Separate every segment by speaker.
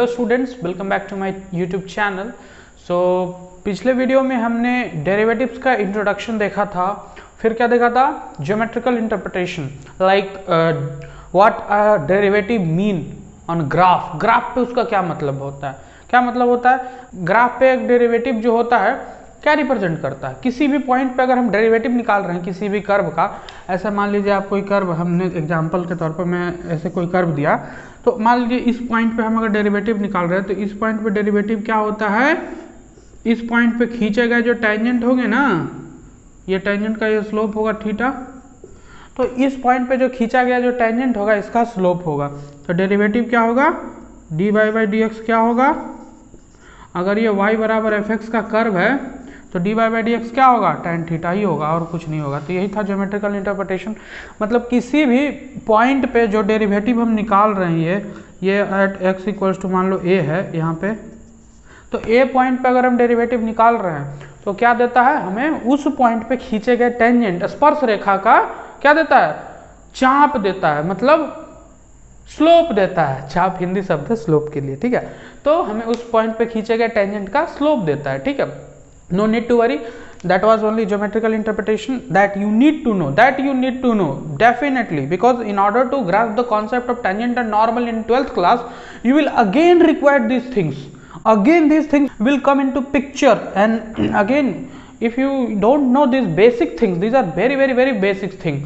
Speaker 1: Hello students, welcome back to my YouTube channel. So पिछले video में हमने derivatives का इंट्रोडक्शन देखा था, फिर क्या देखा था, geometrical interpretation, like what a derivative mean on graph. Graph पे उसका क्या मतलब होता है, ग्राफ पे एक डेरिवेटिव जो होता है क्या रिप्रेजेंट करता है। किसी भी पॉइंट पे अगर हम डेरिवेटिव निकाल रहे हैं किसी भी कर्व का, ऐसा मान लीजिए आप कोई कर्व, हमने एग्जांपल के तौर पर मैं ऐसे कोई कर्व दिया, तो मान लीजिए इस पॉइंट पे हम अगर डेरिवेटिव निकाल रहे हैं तो इस पॉइंट पे डेरिवेटिव क्या होता है, इस पॉइंट पे खींचे गए जो टेंजेंट होंगे ना, ये टेंजेंट का ये स्लोप होगा थीटा, तो इस पॉइंट पे जो खींचा गया जो टेंजेंट होगा इसका स्लोप होगा। तो डेरिवेटिव क्या होगा, d y by d x क्या होगा। अगर ये y बराबर एफ एक्स का कर्व है तो d y by d x क्या होगा, tan थीटा ही होगा और कुछ नहीं होगा। तो यही था ज्योमेट्रिकल इंटरप्रिटेशन। मतलब किसी भी पॉइंट पे जो डेरिवेटिव हम निकाल रहे हैं, ये एट x इक्वल्स टू मान लो a है यहाँ पे, तो a पॉइंट पे अगर हम डेरिवेटिव निकाल रहे हैं तो क्या देता है हमें, उस पॉइंट पे खींचे गए टेंजेंट स्पर्श रेखा का क्या देता है, चाप देता है, मतलब स्लोप देता है। चाप हिंदी शब्द है स्लोप के लिए, ठीक है। तो हमें उस पॉइंट पे खींचे गए टेंजेंट का स्लोप देता है, ठीक है। No need to worry, that was only geometrical interpretation that you need to know definitely, because in order to grasp the concept of tangent and normal in 12th class you will again require these things. Again these things will come into picture, and again if you don't know these basic things, these are very basic thing.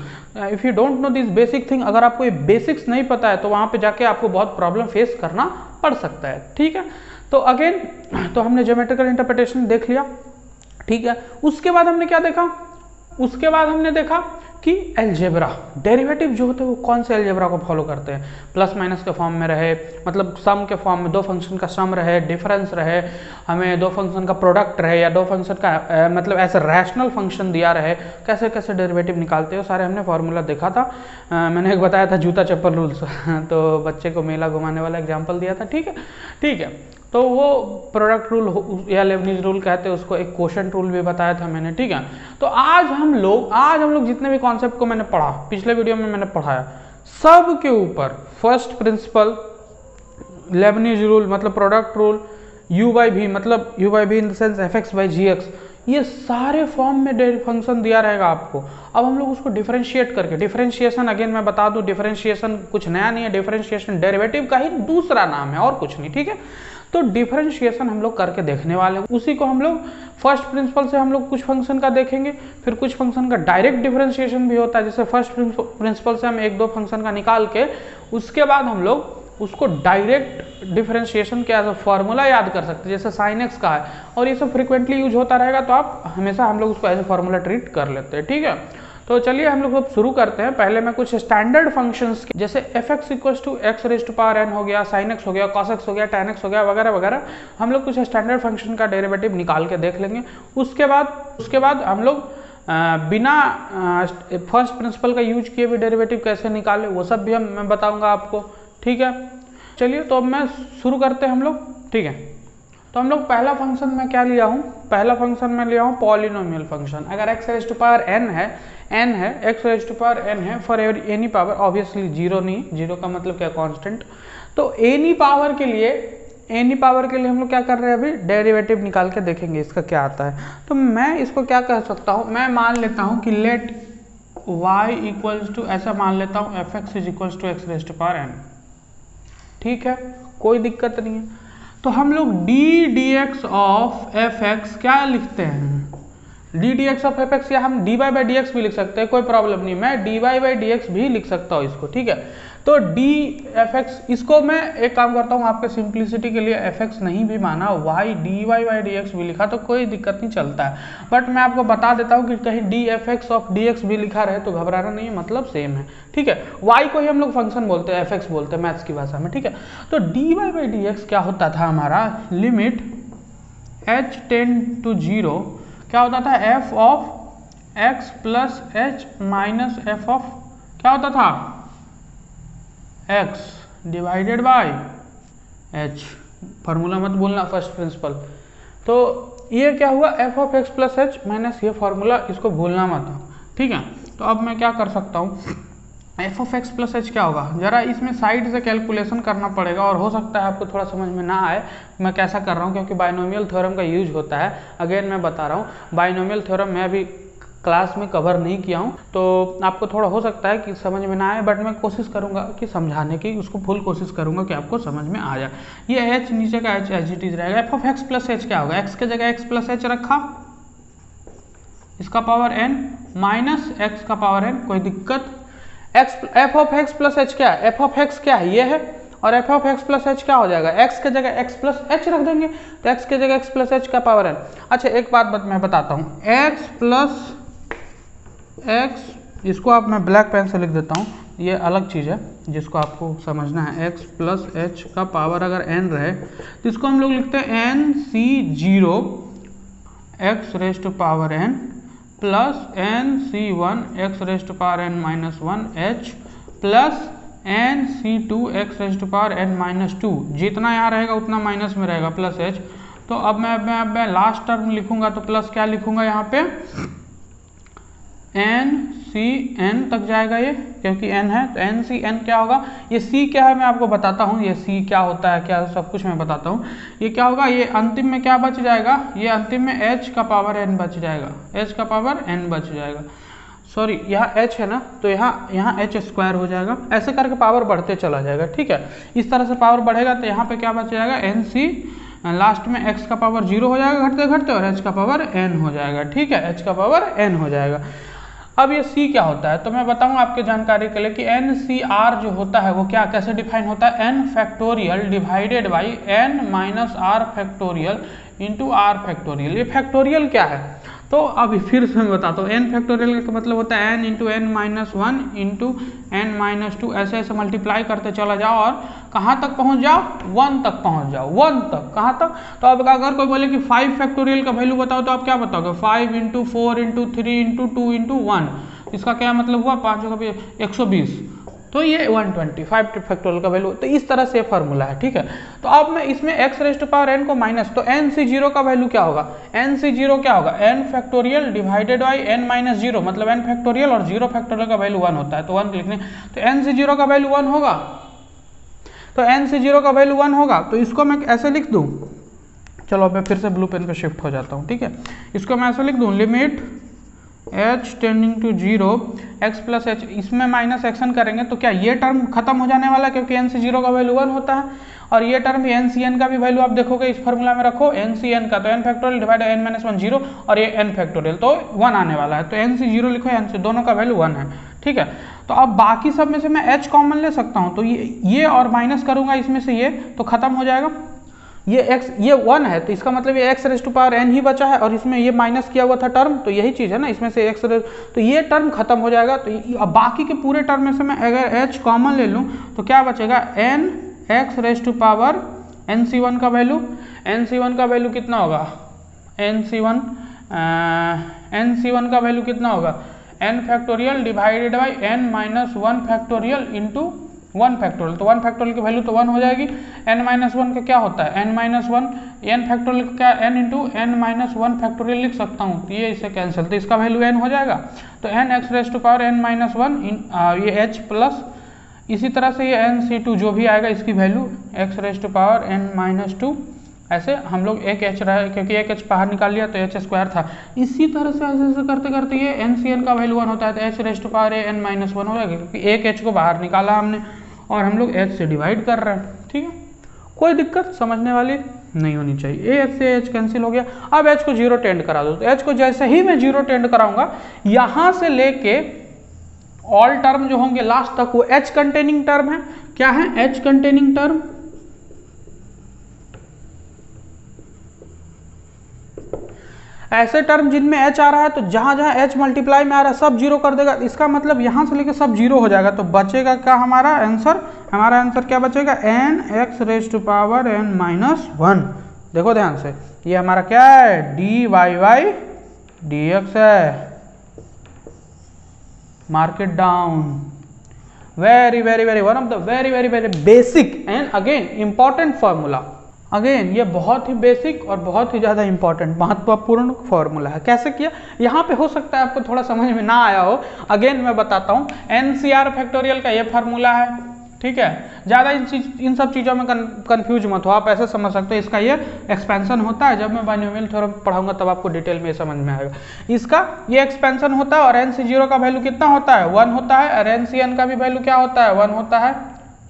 Speaker 1: If you don't know these basic thing, अगर आपको ये basics नहीं पता है तो वहाँ पे जाके आपको बहुत प्रॉब्लम फेस करना पड़ सकता है, ठीक है। तो अगेन, तो हमने ज्योमेट्रिकल इंटरप्रिटेशन देख लिया, ठीक है। उसके बाद हमने क्या देखा, उसके बाद हमने देखा कि एलजेब्रा, डेरिवेटिव जो होते हैं वो कौन से एलजेब्रा को फॉलो करते हैं, प्लस माइनस के फॉर्म में रहे, मतलब सम के फॉर्म में, दो फंक्शन का सम रहे, डिफरेंस रहे, हमें दो फंक्शन का प्रोडक्ट रहे, या दो फंक्शन का मतलब ऐसा रैशनल फंक्शन दिया रहे, कैसे कैसे डेरिवेटिव निकालते हो, सारे हमने फार्मूला देखा था। मैंने एक बताया था जूता चप्पल रूल्स तो बच्चे को मेला घुमाने वाला एग्जाम्पल दिया था, ठीक है। तो वो प्रोडक्ट रूल या लेबनीज रूल कहते हैं उसको, एक क्वोशंट रूल भी बताया था मैंने, ठीक है। तो आज हम लोग जितने भी कॉन्सेप्ट को मैंने पढ़ा, पिछले वीडियो में मैंने पढ़ाया, सब के ऊपर फर्स्ट प्रिंसिपल, लेबनीज रूल मतलब product rule, u by v मतलब u by v in the sense f x by g x, ये सारे फॉर्म में फंक्शन दिया रहेगा आपको। अब हम लोग उसको डिफरेंशिएट करके, डिफरेंशिएशन अगेन मैं बता दूं, डिफरेंशिएशन कुछ नया नहीं है, डिफरेंशिएशन डेरिवेटिव का ही दूसरा नाम है और कुछ नहीं, ठीक है। तो डिफरेंशिएशन हम लोग करके देखने वाले हैं, उसी को हम लोग फर्स्ट प्रिंसिपल से हम लोग कुछ फंक्शन का देखेंगे, फिर कुछ फंक्शन का डायरेक्ट डिफरेंशिएशन भी होता है, जैसे फर्स्ट प्रिंसिपल से हम एक दो फंक्शन का निकाल के उसके बाद हम लोग उसको डायरेक्ट डिफरेंशिएशन के एज अ फॉर्मूला याद कर सकते हैं, जैसे साइन एक्स का है, और ये सब फ्रीक्वेंटली यूज होता रहेगा तो आप हमेशा हम लोग उसको एज अ फॉर्मूला ट्रीट कर लेते हैं, ठीक है। तो चलिए हम लोग अब शुरू करते हैं। पहले मैं कुछ स्टैंडर्ड फंक्शंस जैसे f x equals to x raise to power n हो गया, साइन एक्स हो गया, कॉस एक्स हो गया, टैन एक्स हो गया, वगैरह वगैरह, हम लोग कुछ स्टैंडर्ड फंक्शन का डेरिवेटिव निकाल के देख लेंगे। उसके बाद हम लोग बिना फर्स्ट प्रिंसिपल का यूज किए भी डेरिवेटिव कैसे निकाले वो सब भी मैं बताऊंगा आपको, ठीक है। चलिए तो अब मैं शुरू करते हैं हम लोग, ठीक है। तो हम लोग पहला फंक्शन में क्या लिया हूँ, पहला फंक्शन में लिया हूँ पॉलिनोमियल फंक्शन। अगर x raise to power n है x raise to power n है for any power, obviously zero नहीं, जीरो का मतलब क्या, कांस्टेंट। तो एनी पावर के लिए हम लोग क्या कर रहे हैं, अभी डेरिवेटिव निकाल के देखेंगे इसका क्या आता है। तो मैं इसको क्या कह सकता हूँ, मैं मान लेता हूँ कि लेट y इक्वल्स टू, ऐसा मान लेता हूँ f x is equals to x raise to power n, ठीक है, कोई दिक्कत नहीं है। तो हम लोग d d x of f x क्या लिखते हैं, d d x of f x, या हम d y by d x भी लिख सकते हैं, कोई प्रॉब्लम नहीं, मैं d y by d x भी लिख सकता हूँ इसको, ठीक है। तो डी एफ एक्स, इसको मैं एक काम करता हूँ आपके सिंप्लिसिटी के लिए एफ एक्स नहीं भी माना, y d y by d x भी लिखा तो कोई दिक्कत नहीं, चलता है। बट मैं आपको बता देता हूँ कि कहीं D F x of d x भी लिखा रहे तो घबराना नहीं है, मतलब सेम है, ठीक है। वाई को ही हम लोग फंक्शन बोलते हैं, एफ एक्स बोलते हैं मैथ्स की भाषा में, ठीक है। तो d y by d x क्या होता था हमारा, लिमिट h टेंड टू 0 क्या होता था, f of x plus h minus f of क्या होता था, x divided by h, formula मत भूलना फर्स्ट प्रिंसिपल। तो ये क्या हुआ, f of x plus h minus ये फार्मूला, इसको भूलना मत, ठीक है। तो अब मैं क्या कर सकता हूँ, F of x plus H क्या होगा, जरा इसमें साइड से कैलकुलेशन करना पड़ेगा और हो सकता है आपको थोड़ा समझ में ना आए मैं कैसा कर रहा हूँ, क्योंकि बाइनोमियल थ्योरम का यूज होता है। अगेन मैं बता रहा हूँ, बाइनोमियल थ्योरम मैं अभी क्लास में कवर नहीं किया हूँ, तो आपको थोड़ा हो सकता है कि समझ में ना आए, बट मैं कोशिश करूँगा कि समझाने की, उसको फुल कोशिश करूँगा कि आपको समझ में आ जाए। ये एच नीचे का एच एच इट रहेगा। F of x plus H क्या होगा, एक्स के जगह एक्स प्लस एच रखा, इसका पावर एन माइनस एक्स का पावर एन, कोई दिक्कत। F of x plus H क्या है, एफ ऑफ एक्स क्या है, ये है, और F of x plus H क्या हो जाएगा, एक्स के जगह एक्स प्लस एच रख देंगे, तो एक्स के जगह एक्स प्लस एच का पावर एन। अच्छा एक बात मैं बताता हूँ, एक्स प्लस एक्स, इसको आप मैं ब्लैक पेन से लिख देता हूँ, ये अलग चीज़ है जिसको आपको समझना है। एक्स प्लस एच का पावर अगर एन रहे तो इसको हम लोग लिखते हैं n c zero x raise to power n plus n c one x raise to power n minus one h plus n c two x raise to power n minus two, जितना यहाँ रहेगा उतना minus में रहेगा plus H. तो अब मैं last term लिखूंगा तो प्लस क्या लिखूंगा यहाँ पे, एन सी एन तक जाएगा ये, क्योंकि एन है तो एन सी एन क्या होगा, ये सी क्या है मैं आपको बताता हूँ, ये सी क्या होता है क्या सब कुछ मैं बताता हूँ। ये क्या होगा, ये अंतिम में क्या बच जाएगा, ये अंतिम में एच का पावर एन बच जाएगा, एच का पावर एन बच जाएगा, सॉरी यहाँ एच है ना, तो यहाँ एच स्क्वायर हो जाएगा, ऐसे करके पावर बढ़ते चला जाएगा। ठीक है, इस तरह से पावर बढ़ेगा तो यहाँ पे क्या बच जाएगा, एन सी, लास्ट में x का पावर 0 हो जाएगा घटते घटते, और h का पावर n हो जाएगा। ठीक है, h का पावर n हो जाएगा। अब ये c क्या होता है, तो मैं बताऊं आपके जानकारी के लिए कि NCR जो होता है वो क्या कैसे डिफाइन होता है, n factorial divided by n minus r factorial into r factorial. ये फैक्टोरियल क्या है, तो अभी फिर से मैं बताता हूँ, n फैक्टोरियल का मतलब होता है n into n minus one into n minus two, ऐसे ऐसे मल्टीप्लाई करते चला जाओ और कहाँ तक पहुँच जाओ, 1 तक पहुँच जाओ, 1 तक, कहाँ तक। तो अब अगर कोई बोले कि 5 फैक्टोरियल का वैल्यू बताओ तो आप क्या बताओगे, 5 इंटू 4 इंटू 3 इंटू 2 इंटू 1, इसका क्या मतलब हुआ, 5 का 120, तो ये 125 फैक्टोरियल का वैल्यू। तो इस तरह से फार्मूला है। ठीक है, तो अब मैं इसमें x raise to power n को माइनस, तो n सी जीरो का वैल्यू क्या होगा, n सी जीरो क्या होगा, n factorial divided by n minus zero, मतलब n फैक्टोरियल और 0 फैक्टोरियल का वैल्यू 1 होता है, तो 1 लिखने, तो n सी जीरो का वैल्यू 1 होगा, तो n सी जीरो का वैल्यू 1 होगा, तो इसको मैं ऐसे लिख दूँ, चलो मैं फिर से ब्लू पेन पे शिफ्ट हो जाता हूँ। ठीक है, इसको मैं ऐसे लिख दूँ, limit h tending to 0 x plus h, इसमें माइनस एक्शन करेंगे तो क्या ये टर्म खत्म हो जाने वाला है, क्योंकि n सी जीरो का वैल्यू 1 होता है, और ये टर्म भी n सी एन का भी वैल्यू आप देखोगे इस फॉर्मूला में रखो, n सी एन का तो n factorial divide n minus one 0, और ये n फैक्टोरियल तो 1 आने वाला है, तो n सी जीरो लिखो, n सी दोनों का वैल्यू 1 है। ठीक है, तो अब बाकी सब में से मैं h कॉमन ले सकता हूँ, तो ये और माइनस करूंगा इसमें से ये, तो खत्म हो जाएगा, ये x, ये 1 है तो इसका मतलब ये x raise to power n ही बचा है, और इसमें ये माइनस किया हुआ था टर्म, तो यही चीज़ है ना, इसमें से x रेज, तो ये टर्म खत्म हो जाएगा। तो अब बाकी के पूरे टर्म में से मैं अगर h कॉमन ले लूँ तो क्या बचेगा, n x raise to power n C one का वैल्यू, n सी वन का वैल्यू कितना होगा, n सी वन का वैल्यू कितना होगा, n factorial divided by n minus one factorial into 1 factorial, तो 1 फैक्टोरियल की वैल्यू तो 1 हो जाएगी, n माइनस वन का क्या होता है, n minus one, n factorial क्या, n into n minus one factorial लिख सकता हूँ, तो ये इसे कैंसिल, तो इसका वैल्यू n हो जाएगा, तो n x raise to power n minus one, ये h प्लस, इसी तरह से ये n सी टू जो भी आएगा इसकी value x raise to power n minus two, ऐसे हम लोग एक h रहा, क्योंकि एक h बाहर निकाल लिया तो h स्क्वायर था, इसी तरह से ऐसे ऐसे करते करते ये n सी एन का वैल्यू 1 होता है, तो h raise to power n minus one हो जाएगा, क्योंकि एक h को बाहर निकाला हमने और हम लोग h से डिवाइड कर रहे हैं। ठीक है, कोई दिक्कत समझने वाली नहीं होनी चाहिए। h से h कैंसिल हो गया, अब h को 0 टेंड करा दो, तो h को जैसे ही मैं 0 टेंड कराऊंगा, यहाँ से लेके ऑल टर्म जो होंगे लास्ट तक वो h कंटेनिंग टर्म है। क्या है, h कंटेनिंग टर्म, ऐसे टर्म जिनमें h आ रहा है तो जहां जहां h मल्टीप्लाई में आ रहा है सब 0 कर देगा, इसका मतलब यहां से लेके सब 0 हो जाएगा, तो बचेगा क्या हमारा आंसर, हमारा आंसर क्या बचेगा, n x raise to power n minus one. देखो ध्यान से, ये हमारा क्या है, dy बाई dx है, mark it down, very very very one of the very very very basic and again important formula. Again ये बहुत ही बेसिक और बहुत ही ज़्यादा इंपॉर्टेंट महत्वपूर्ण फॉर्मूला है। कैसे किया, यहाँ पे हो सकता है आपको थोड़ा समझ में ना आया हो, अगेन मैं बताता हूँ। NCR फैक्टोरियल का ये फार्मूला है, ठीक है। ज़्यादा इन सब चीज़ों में कंफ्यूज मत हो, आप ऐसे समझ सकते हो। इसका ये एक्सपेंशन होता है, जब मैं बाइनोमियल थ्योरम पढ़ाऊंगा तब आपको डिटेल में समझ में आएगा। इसका ये एक्सपेंशन होता है और NC0 का वैल्यू कितना होता है, 1 होता है, और NCN का भी वैल्यू क्या होता है, 1 होता है,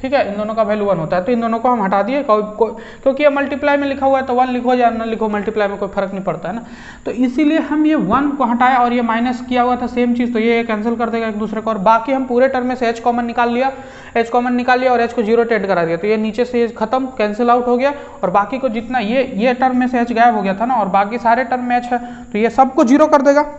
Speaker 1: ठीक है। इन दोनों का वैल्यू 1 होता है, तो इन दोनों को हम हटा दिए क्योंकि ये मल्टीप्लाई में लिखा हुआ है, तो 1 लिखो या ना लिखो, मल्टीप्लाई में कोई फर्क नहीं पड़ता है ना। तो इसीलिए हम ये 1 को हटाया और ये माइनस किया हुआ था सेम चीज़, तो ये कैंसिल कर देगा एक दूसरे को, और बाकी हम पूरे टर्म में से h कॉमन निकाल लिया, h कॉमन निकाल लिया और h को 0 टेड करा दिया, तो ये नीचे से खत्म, कैंसिल आउट हो गया। और बाकी को जितना ये टर्म में से h गायब हो गया था ना, और बाकी सारे टर्म में h है, तो ये सबको 0 कर देगा।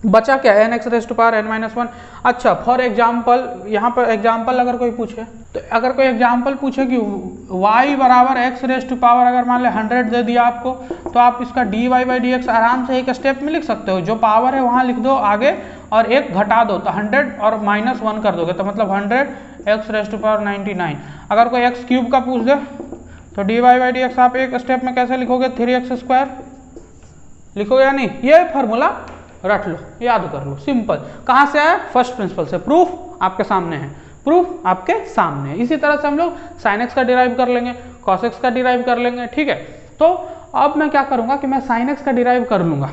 Speaker 1: बचा क्या, nx rays to power n-1। अच्छा, फॉर एग्जाम्पल, यहाँ पर एग्जाम्पल अगर कोई पूछे, तो अगर कोई एग्जाम्पल पूछे कि y बराबर x रेज़ टू पावर अगर मान ले 100 दे दिया आपको, तो आप इसका dy/dx आराम से एक स्टेप में लिख सकते हो। जो पावर है वहाँ लिख दो आगे और एक घटा दो, तो 100 और -1 कर दोगे, तो मतलब 100 x रेज़ टू पावर 99। अगर कोई x क्यूब का पूछ दे तो dy/dx आप एक स्टेप में कैसे लिखोगे, 3x² लिखोगे या नहीं। ये फार्मूला रट लो, याद कर लो, सिंपल। कहाँ से आया, फर्स्ट प्रिंसिपल से। प्रूफ आपके सामने है, प्रूफ आपके सामने है। इसी तरह से हम लोग sin x का डिराइव कर लेंगे, cos x का डिराइव कर लेंगे, ठीक है। तो अब मैं क्या करूंगा कि मैं sin x का डिराइव कर लूंगा,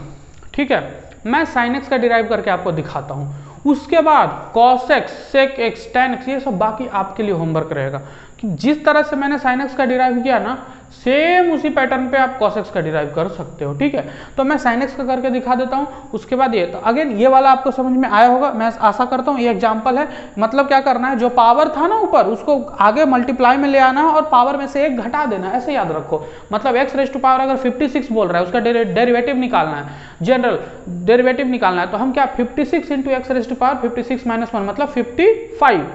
Speaker 1: ठीक है। मैं sin x का डिराइव करके आपको दिखाता हूं, उसके बाद cos x, sec x, tan x, ये सब बाकी आपके लिए होमवर्क रहेगा कि जिस तरह से मैंने sin x का डिराइव किया ना, सेम उसी पैटर्न पे आप cos x का डिराइव कर सकते हो, ठीक है। तो मैं sin x का करके दिखा देता हूँ, उसके बाद ये। तो अगेन ये वाला आपको समझ में आया होगा, मैं आशा करता हूँ। ये एग्जांपल है, मतलब क्या करना है, जो पावर था ना ऊपर, उसको आगे मल्टीप्लाई में ले आना है और पावर में से एक घटा देना है, ऐसे याद रखो। मतलब x रेज़ टू पावर अगर 56 बोल रहा है, उसका डेरिवेटिव निकालना है, जनरल डेरिवेटिव निकालना है, तो हम क्या 56 into x raise to power 56 - 1 मतलब 55,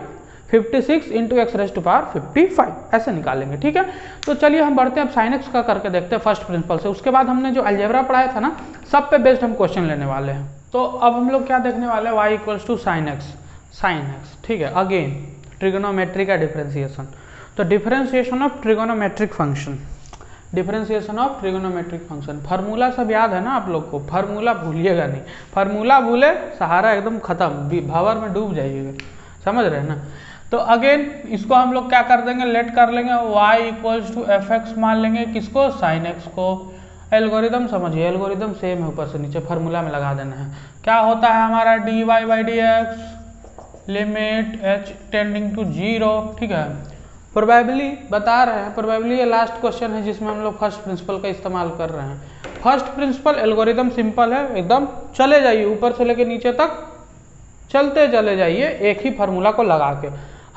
Speaker 1: 56 into x raise to power 55 ऐसे निकालेंगे, ठीक है। तो चलिए हम बढ़ते हैं अब sin x का करके देखते हैं फर्स्ट प्रिंसिपल से। उसके बाद हमने जो अलजेब्रा पढ़ाया था ना, सब पे बेस्ड हम क्वेश्चन लेने वाले हैं। तो अब हम लोग क्या देखने वाले हैं, y = sin x, ठीक है। अगेन ट्रिगोनोमेट्री का डिफरेंशिएशन, तो differentiation of trigonometric function, differentiation of trigonometric function. Formula सब याद है ना आप लोग को, फार्मूला भूलिएगा नहीं, फार्मूला भूले सहारा एकदम खत्म, भंवर में डूब जाइएगा, समझ रहे हैं ना। तो अगेन इसको हम लोग क्या कर देंगे, लेट कर लेंगे, y = fx मान लेंगे, किसको, sin x को। एल्गोरिदम समझिए, एल्गोरिदम सेम है, ऊपर से नीचे फार्मूला में लगा देना है। क्या होता है हमारा dy/dx limit h tending to 0, ठीक है। प्रोबेबली बता रहे हैं, प्रोबेबली ये लास्ट क्वेश्चन है जिसमें हम लोग फर्स्ट प्रिंसिपल का इस्तेमाल कर रहे हैं। फर्स्ट प्रिंसिपल एल्गोरिदम सिंपल है एकदम, चले जाइए ऊपर से लेकर नीचे तक चलते चले जाइए एक ही फार्मूला को लगा के।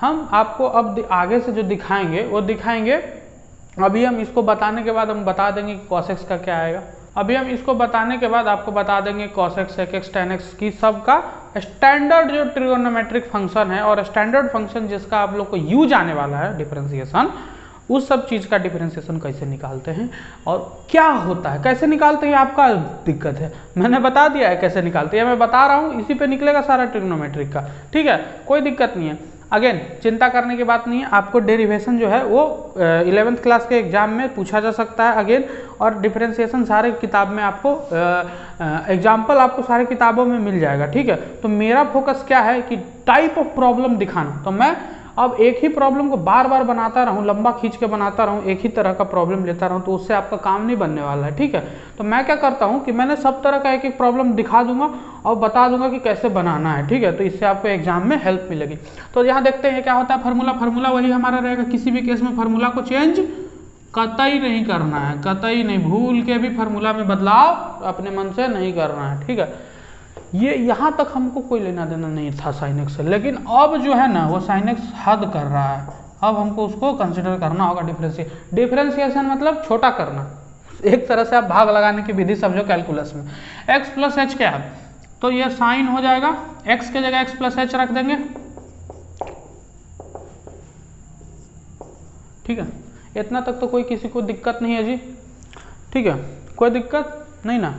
Speaker 1: हम आपको अब आगे से जो दिखाएंगे वो दिखाएंगे, अभी हम इसको बताने के बाद हम बता देंगे कि cos x का क्या आएगा। अभी हम इसको बताने के बाद आपको बता देंगे cos x, sec x, tan x की सबका स्टैंडर्ड जो ट्रिगोनोमेट्रिक फंक्शन है और स्टैंडर्ड फंक्शन जिसका आप लोग को यूज आने वाला है डिफरेंशिएशन, उस सब चीज़ का डिफरेंशिएशन कैसे निकालते हैं और क्या होता है, कैसे निकालते हैं, आपका दिक्कत है। मैंने बता दिया है कैसे निकालते हैं, मैं बता रहा हूँ, इसी पे निकलेगा सारा ट्रिग्नोमेट्रिक का, ठीक है, कोई दिक्कत नहीं है। अगेन चिंता करने की बात नहीं है, आपको डेरिवेशन जो है वो 11th क्लास के एग्जाम में पूछा जा सकता है अगेन, और डिफरेंशिएशन सारे किताब में आपको एग्जाम्पल आपको सारे किताबों में मिल जाएगा, ठीक है। तो मेरा फोकस क्या है कि टाइप ऑफ प्रॉब्लम दिखाना, तो मैं अब एक ही प्रॉब्लम को बार बार बनाता रहूं, लंबा खींच के बनाता रहूं, एक ही तरह का प्रॉब्लम लेता रहूं, तो उससे आपका काम नहीं बनने वाला है, ठीक है। तो मैं क्या करता हूं कि मैंने सब तरह का एक एक प्रॉब्लम दिखा दूंगा और बता दूंगा कि कैसे बनाना है, ठीक है। तो इससे आपको एग्जाम में हेल्प मिलेगी। तो यहाँ देखते हैं क्या होता है, फार्मूला वही हमारा रहेगा, किसी भी केस में फार्मूला को चेंज कतई नहीं करना है, कतई नहीं, भूल के भी फार्मूला में बदलाव अपने मन से नहीं करना है, ठीक है। ये यहाँ तक हमको कोई लेना देना नहीं था sin x से, लेकिन अब जो है ना वो sin x हद कर रहा है, अब हमको उसको कंसिडर करना होगा। डिफरेंशिएशन मतलब छोटा करना, एक तरह से आप भाग लगाने की विधि समझो कैलकुलस में। x + h क्या है, तो ये साइन हो जाएगा, x के जगह x + h रख देंगे, ठीक है। इतना तक तो कोई किसी को दिक्कत नहीं है जी, ठीक है, कोई दिक्कत नहीं ना।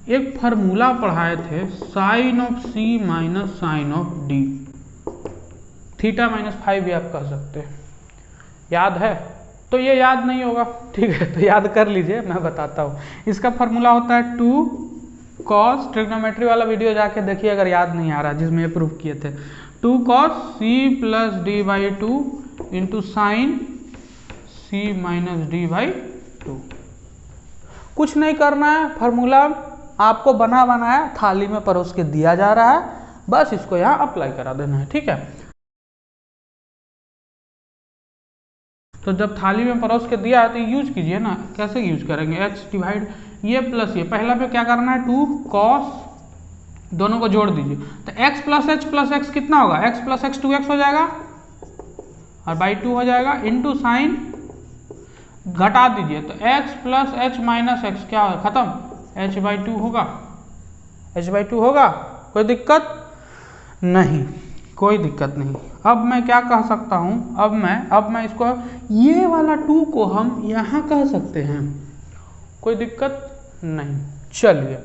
Speaker 1: एक फार्मूला पढ़ाए थे sin of c - sin of d, theta -φ भी आप कह सकते हैं, याद है, तो ये याद नहीं होगा, ठीक है, तो याद कर लीजिए, मैं बताता हूँ। इसका फॉर्मूला होता है 2 cos, ट्रिग्नोमेट्री वाला वीडियो जाके देखिए अगर याद नहीं आ रहा, जिसमें ये प्रूफ किए थे। 2 cos c plus D by 2 into sine c minus D by 2। कुछ नहीं करना है, फार्मूला आपको बना बनाया थाली में परोस के दिया जा रहा है, बस इसको यहाँ अप्लाई करा देना है, ठीक है। तो जब थाली में परोस के दिया है तो यूज कीजिए ना। कैसे यूज करेंगे, x डिवाइड ये प्लस ये, पहला पे क्या करना है 2 cos, दोनों को जोड़ दीजिए, तो x प्लस x कितना होगा, x प्लस x 2x हो जाएगा और बाई 2 हो जाएगा, इंटू साइन घटा दीजिए तो x plus H minus x क्या होगा, खत्म, h बाई 2 होगा, h बाई 2 होगा। कोई दिक्कत नहीं, कोई दिक्कत नहीं। अब मैं क्या कह सकता हूँ, अब मैं इसको ये वाला 2 को हम यहाँ कह सकते हैं, कोई दिक्कत नहीं। चलिए,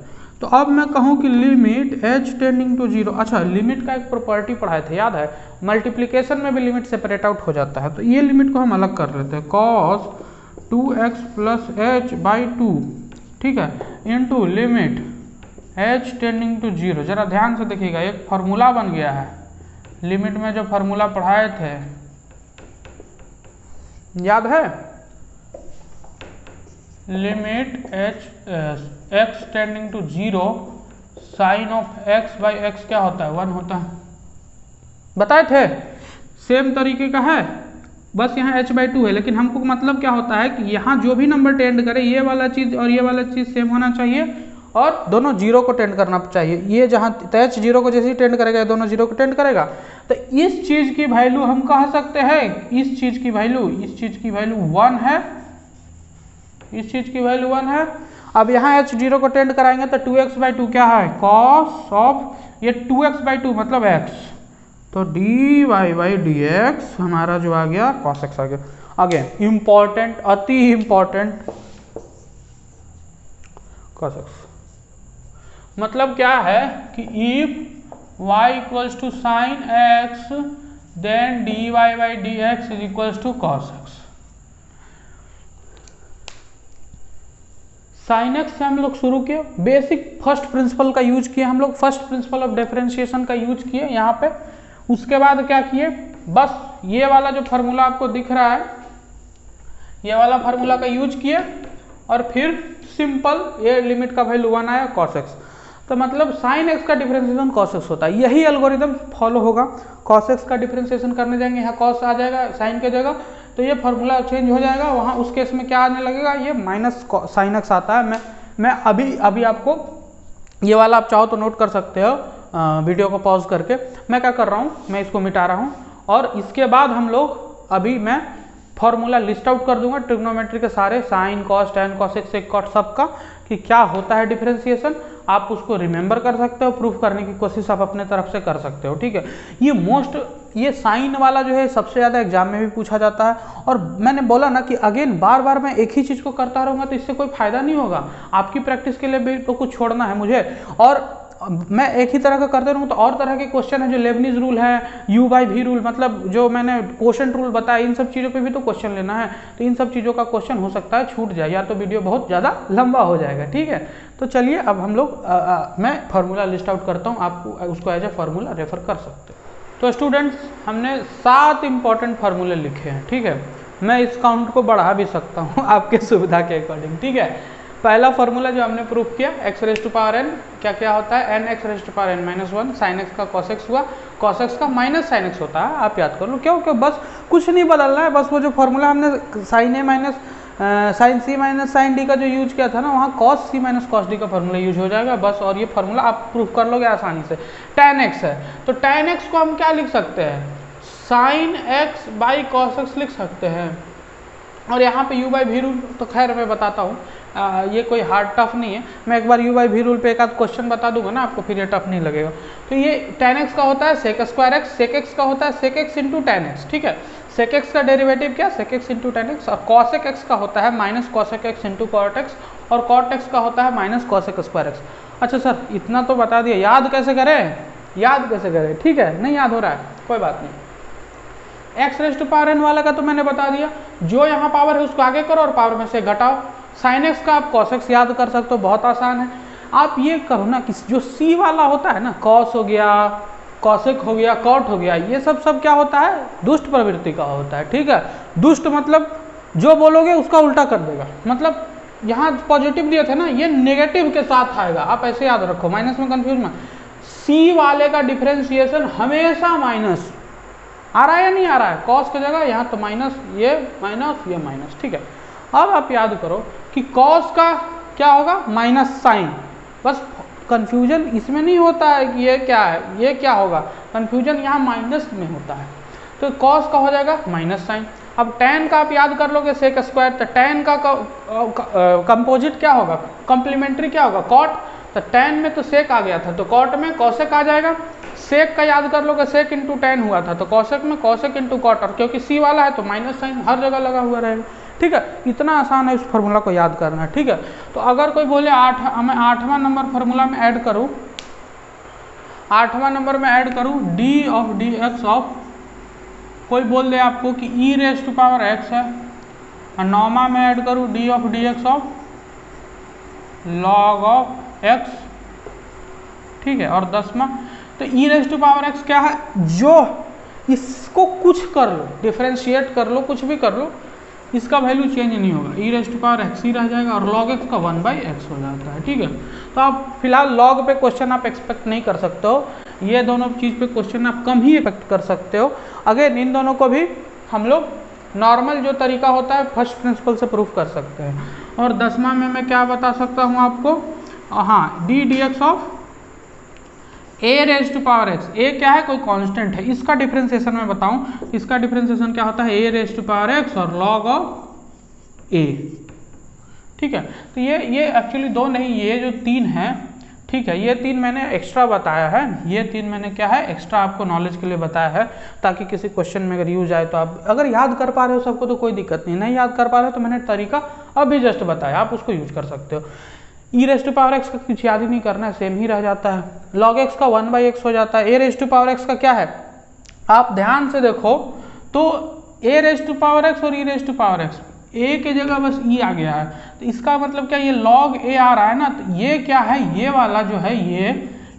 Speaker 1: तो अब मैं कहूँ कि लिमिट h टेंडिंग टू 0, अच्छा लिमिट का एक प्रॉपर्टी पढ़ाए थे, याद है, मल्टीप्लिकेशन में भी लिमिट सेपरेट आउट हो जाता है, तो ये लिमिट को हम अलग कर लेते हैं, cos 2x plus h by 2, ठीक है, into limit h tending to 0। जरा ध्यान से देखिएगा, एक फार्मूला बन गया है, लिमिट में जो फार्मूला पढ़ाए थे याद है, limit x tending to 0 sine of x by x क्या होता है, 1 होता है, बताए थे। सेम तरीके का है, बस यहाँ h बाई 2 है, लेकिन हमको मतलब क्या होता है कि यहाँ जो भी नंबर टेंड करे ये वाला चीज़ और ये वाला चीज़ सेम होना चाहिए और दोनों जीरो को टेंड करना चाहिए। ये जहाँ h जीरो को जैसे ही टेंड करेगा, दोनों जीरो को टेंड करेगा, तो इस चीज़ की वैल्यू हम कह सकते हैं, इस चीज़ की वैल्यू 1 है, इस चीज़ की वैल्यू 1 है। अब यहाँ h जीरो को टेंड कराएंगे तो 2x बाई 2 क्या है, cos ऑफ ये 2x बाई 2 मतलब x, तो dy बाई dx हमारा जो आ गया cos x आ गया। आगे इम्पॉर्टेंट, अति इम्पॉर्टेंट, cos x मतलब क्या है कि if y equals to sine x then dy by dx is equals to cos x। Sine x से हम लोग शुरू किए, बेसिक फर्स्ट प्रिंसिपल का यूज किए हम लोग, फर्स्ट प्रिंसिपल ऑफ डिफरेंशिएशन का यूज किए यहाँ पे। उसके बाद क्या किए, बस ये वाला जो फार्मूला आपको दिख रहा है, ये वाला फार्मूला का यूज किए और फिर सिंपल ये लिमिट का वैल्यू 1 आया cos x, तो मतलब साइन एक्स का डिफरेंशिएशन cos x होता है। यही एल्गोरिदम फॉलो होगा, cos x का डिफरेंशिएशन करने जाएंगे, यहाँ cos आ जाएगा साइन की जगह, तो ये फार्मूला चेंज हो जाएगा, वहाँ उस केस में क्या आने लगेगा, ये माइनस साइन एक्स आता है। मैं अभी आपको ये वाला आप चाहो तो नोट कर सकते हो, वीडियो को पॉज करके। मैं क्या कर रहा हूँ, मैं इसको मिटा रहा हूँ और इसके बाद हम लोग अभी मैं फॉर्मूला लिस्ट आउट कर दूंगा ट्रिग्नोमेट्री के सारे, sine cos tan cos x sec cot सबका, कि क्या होता है डिफरेंशिएशन। आप उसको रिमेंबर कर सकते हो, प्रूफ करने की कोशिश आप अपने तरफ से कर सकते हो, ठीक है। ये साइन वाला जो है सबसे ज़्यादा एग्जाम में भी पूछा जाता है, और मैंने बोला ना कि अगेन बार बार मैं एक ही चीज़ को करता रहूँगा तो इससे कोई फायदा नहीं होगा। आपकी प्रैक्टिस के लिए भी तो कुछ छोड़ना है मुझे, और मैं एक ही तरह का करते रहूँ तो और तरह के क्वेश्चन है, जो लेबनीज रूल है, यू बाई वी रूल, मतलब जो मैंने क्वेश्चन रूल बताया, इन सब चीज़ों पे भी तो क्वेश्चन लेना है। तो इन सब चीज़ों का क्वेश्चन हो सकता है छूट जाए, या तो वीडियो बहुत ज़्यादा लंबा हो जाएगा, ठीक है। तो चलिए अब हम लोग मैं फार्मूला लिस्ट आउट करता हूँ, आप उसको एज ए फार्मूला रेफर कर सकते हैं। तो स्टूडेंट्स, हमने 7 इंपॉर्टेंट फार्मूले लिखे हैं, ठीक है। मैं इस काउंट को बढ़ा भी सकता हूँ आपके सुविधा के अकॉर्डिंग, ठीक है। पहला फार्मूला जो हमने प्रूफ किया, x raise to power n क्या क्या होता है, n x raise to power n minus 1, sine x का cos x हुआ, cos x का माइनस साइन एक्स होता है, आप याद कर लो। क्यों बस कुछ नहीं बदलना है, बस वो जो फार्मूला हमने साइन ए माइनस साइन सी माइनस साइन डी का जो यूज किया था ना, वहाँ cos c minus cos d का फार्मूला यूज हो जाएगा बस, और ये फार्मूला आप प्रूफ कर लोगे आसानी से। tan x है तो tan x को हम क्या लिख सकते हैं, sine x by cos x लिख सकते हैं, और यहाँ पे u बाई वी रूल तो खैर मैं बताता हूँ, ये कोई हार्ड टफ नहीं है। मैं एक बार u बाई वी रूल पे एक आध क्वेश्चन बता दूंगा ना आपको, फिर ये टफ नहीं लगेगा। तो ये tan x का होता है sec square x, sec x का होता है sec x into tan x, ठीक है। sec x का डेरिवेटिव क्या, sec x into tan x, और cosec x का होता है minus cosec x into cot x, और cot x का होता है माइनस cosec स्क्वायर x। अच्छा सर, इतना तो बता दिया, याद कैसे करें, ठीक है, नहीं याद हो रहा है, कोई बात नहीं। X raise to power n वाला का तो मैंने बता दिया, जो यहाँ पावर है उसको आगे करो और पावर में से घटाओ। साइन एक्स का आप कॉस एक्स याद कर सकते हो, बहुत आसान है। आप ये करो ना कि जो सी वाला होता है ना, कॉस हो गया, कॉसेक हो गया, कॉट हो गया, ये सब क्या होता है, दुष्ट प्रवृत्ति का होता है। ठीक है, दुष्ट मतलब जो बोलोगे उसका उल्टा कर देगा, मतलब यहाँ पॉजिटिव दिए थे ना, ये नेगेटिव के साथ आएगा, आप ऐसे याद रखो, माइनस में कंफ्यूज मत। सी वाले का डिफरेंशिएशन हमेशा माइनस आ रहा है या नहीं आ रहा है, कॉस की जगह यहाँ तो माइनस, ये माइनस। ठीक है, अब आप याद करो कि कॉस का क्या होगा, माइनस साइन। बस कंफ्यूजन इसमें नहीं होता है कि ये क्या है, ये क्या होगा, कंफ्यूजन यहाँ माइनस में होता है। तो कॉस का हो जाएगा माइनस साइन। अब tan का आप याद कर लोगे सेक स्क्वायर, तो tan का कंपोजिट क्या होगा, कॉम्प्लीमेंट्री क्या होगा, कॉट। तो tan में तो सेक आ गया था, तो कॉट में कॉसेक आ जाएगा। सेक का याद कर लोगे, सेक इंटू tan हुआ था, तो कॉसेक में कॉसेक इंटू कॉट, और क्योंकि सी वाला है तो माइनस साइन हर जगह लगा हुआ रहेगा। ठीक है, इतना आसान है इस फार्मूला को याद करना। ठीक है, तो अगर कोई बोले मैं 8वां नंबर फार्मूला में ऐड करूँ, 8वां नंबर में ऐड करूँ D of d x of, कोई बोल दे आपको कि e raise to power x है, और 9वां में ऐड करूँ D of d x of log of x. ठीक है, और 10वां तो e raise to power x क्या है, जो इसको कुछ कर लो, डिफरेंशिएट कर लो, कुछ भी कर लो, इसका वैल्यू चेंज नहीं होगा, e raise to power x ही रह जाएगा, और लॉग एक्स का 1/x हो जाता है। ठीक है, तो आप फिलहाल लॉग पे क्वेश्चन आप एक्सपेक्ट नहीं कर सकते हो, ये दोनों चीज़ पे क्वेश्चन आप कम ही एक्सपेक्ट कर सकते हो। अगर इन दोनों को भी हम लोग नॉर्मल जो तरीका होता है फर्स्ट प्रिंसिपल से प्रूफ कर सकते हैं। और 10वां में मैं क्या बता सकता हूँ आपको, हाँ, d d x of a raise to power x. A क्या है, कोई कांस्टेंट है, इसका डिफरेंशिएशन मैं बताऊं, इसका डिफरेंशिएशन क्या होता है, ए रेज टू पावर एक्स और लॉग ऑफ ए। ठीक है, तो ये एक्चुअली 2 नहीं, ये जो 3 है, ठीक है, ये 3 मैंने एक्स्ट्रा बताया है, ये 3 मैंने क्या है एक्स्ट्रा आपको नॉलेज के लिए बताया है, ताकि किसी क्वेश्चन में अगर यूज आए तो आप अगर याद कर पा रहे हो सबको तो कोई दिक्कत नहीं याद कर पा रहे हो तो मैंने तरीका अभी जस्ट बताया, आप उसको यूज कर सकते हो। E raise to power x का कुछ याद ही नहीं करना है, सेम ही रह जाता है, लॉग एक्स का 1/x हो जाता है। ए रेज टू पावर एक्स का क्या है, आप ध्यान से देखो तो ए रेज टू पावर एक्स और e raise to power x, ए के जगह बस ई आ गया है, तो इसका मतलब क्या, ये लॉग ए आ रहा है ना, तो ये क्या है, ये वाला जो है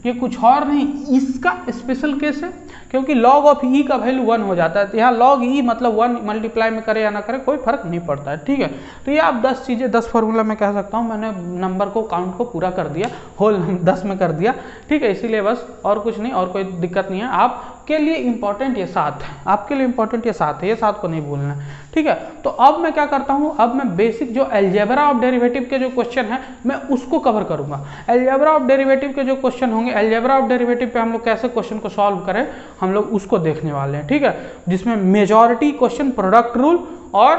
Speaker 1: ये कुछ और नहीं, इसका स्पेशल केस है, क्योंकि लॉग ऑफ ई का वैल्यू 1 हो जाता है, तो यहाँ लॉग ई मतलब 1 मल्टीप्लाई में करे या ना करे कोई फर्क नहीं पड़ता है। ठीक है, तो ये आप 10 चीज़ें 10 फार्मूला में कह सकता हूँ, मैंने नंबर को काउंट को पूरा कर दिया, होल 10 में कर दिया। ठीक है, इसीलिए बस और कुछ नहीं, और कोई दिक्कत नहीं है। आपके लिए इंपॉर्टेंट ये 7 है, आपके लिए इंपॉर्टेंट ये 7 है, ये 7 को नहीं भूलना है। ठीक है, तो अब मैं क्या करता हूँ, अब मैं बेसिक जो अलजेब्रा ऑफ डेरिवेटिव के जो क्वेश्चन है मैं उसको कवर करूंगा। अलजेब्रा ऑफ डेरिवेटिव के जो क्वेश्चन होंगे, अलजेब्रा ऑफ डेरिवेटिव पे हम लोग कैसे क्वेश्चन को सॉल्व करें, हम लोग उसको देखने वाले हैं। ठीक है, जिसमें मेजॉरिटी क्वेश्चन प्रोडक्ट रूल और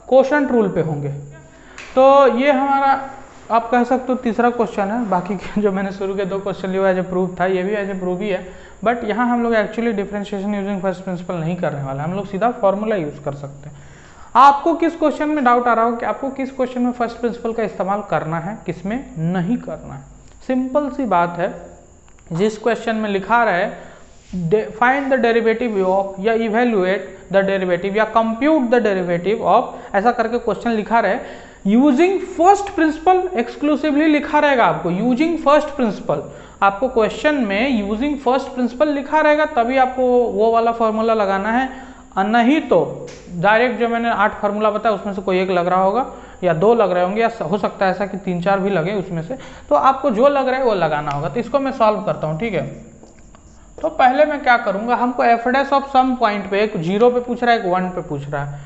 Speaker 1: कोशेंट रूल पे होंगे। तो ये हमारा आप कह सकते हो तीसरा क्वेश्चन है, बाकी के जो मैंने शुरू के 2 क्वेश्चन लिए एज ए प्रूफ था, ये भी एज ए प्रूफ ही है, बट यहाँ हम लोग actually differentiation using first principle नहीं करने वाले, हम लोग सीधा फॉर्मूला यूज कर सकते हैं। आपको किस क्वेश्चन में डाउट आ रहा हो कि आपको किस क्वेश्चन में फर्स्ट प्रिंसिपल का इस्तेमाल करना है, किसमें नहीं करना है, सिंपल सी बात है। जिस क्वेश्चन में लिखा रहे फाइंड द डेरिवेटिव ऑफ या इवेल्युएट द डेरिवेटिव या कंप्यूट द डेरिवेटिव ऑफ, ऐसा करके क्वेश्चन लिखा रहे यूजिंग फर्स्ट प्रिंसिपल, एक्सक्लूसिवली लिखा रहेगा आपको यूजिंग फर्स्ट प्रिंसिपल, आपको क्वेश्चन में यूजिंग फर्स्ट प्रिंसिपल लिखा रहेगा तभी आपको वो वाला फॉर्मूला लगाना है, नहीं तो डायरेक्ट जो मैंने 8 फार्मूला बताया उसमें से कोई एक लग रहा होगा या 2 लग रहे होंगे, या हो सकता है ऐसा कि 3-4 भी लगे उसमें से, तो आपको जो लग रहा है वो लगाना होगा। तो इसको मैं सॉल्व करता हूँ। ठीक है, तो पहले मैं क्या करूँगा, हमको f dash of some point पे, एक 0 पे पूछ रहा है, एक 1 पे पूछ रहा है,